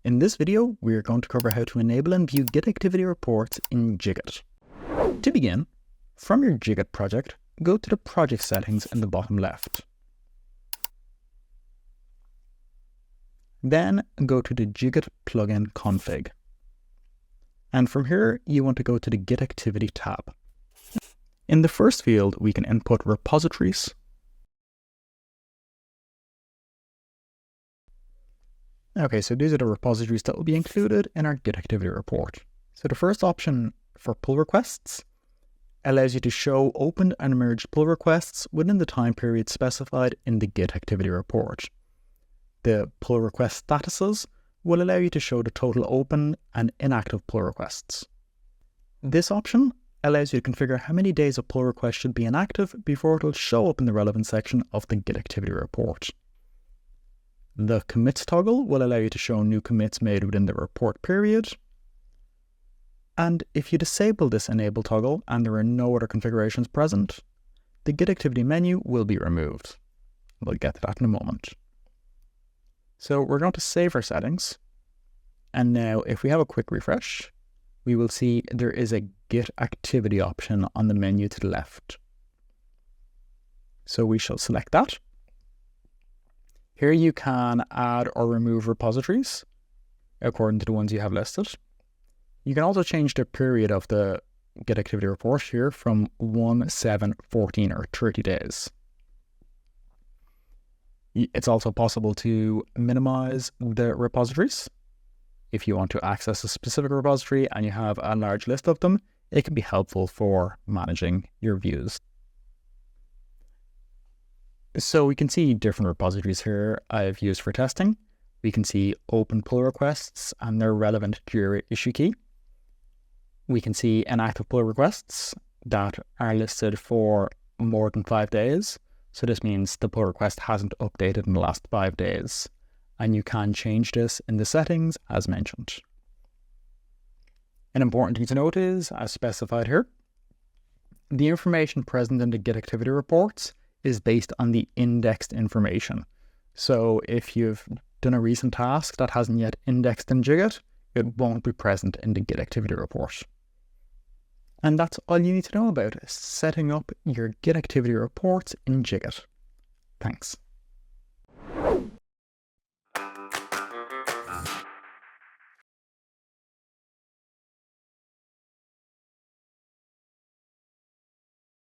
In this video, we are going to cover how to enable and view Git Activity Reports in Jigit. To begin, from your Jigit project, go to the project settings in the bottom left. Then go to the Jigit plugin config. And from here, you want to go to the Git Activity tab. In the first field, we can input repositories. Okay, so these are the repositories that will be included in our Git Activity Report. So the first option for pull requests allows you to show opened and merged pull requests within the time period specified in the Git Activity Report. The pull request statuses will allow you to show the total open and inactive pull requests. This option allows you to configure how many days a pull request should be inactive before it will show up in the relevant section of the Git Activity Report. The commits toggle will allow you to show new commits made within the report period. And if you disable this enable toggle and there are no other configurations present, the Git Activity menu will be removed. We'll get to that in a moment. So we're going to save our settings. And now if we have a quick refresh, we will see there is a Git Activity option on the menu to the left. So we shall select that. Here you can add or remove repositories according to the ones you have listed. You can also change the period of the Git Activity Report here from 1, 7, 14 or 30 days. It's also possible to minimize the repositories. If you want to access a specific repository and you have a large list of them, it can be helpful for managing your views. So we can see different repositories here I've used for testing. We can see open pull requests and their relevant Jira issue key. We can see inactive pull requests that are listed for more than 5 days. So this means the pull request hasn't updated in the last 5 days. And you can change this in the settings as mentioned. An important thing to note is, as specified here, the information present in the Git Activity Reports is based on the indexed information. So if you've done a recent task that hasn't yet indexed in Jigit, it won't be present in the Git Activity Report. And that's all you need to know about setting up your Git Activity Reports in Jigit. Thanks.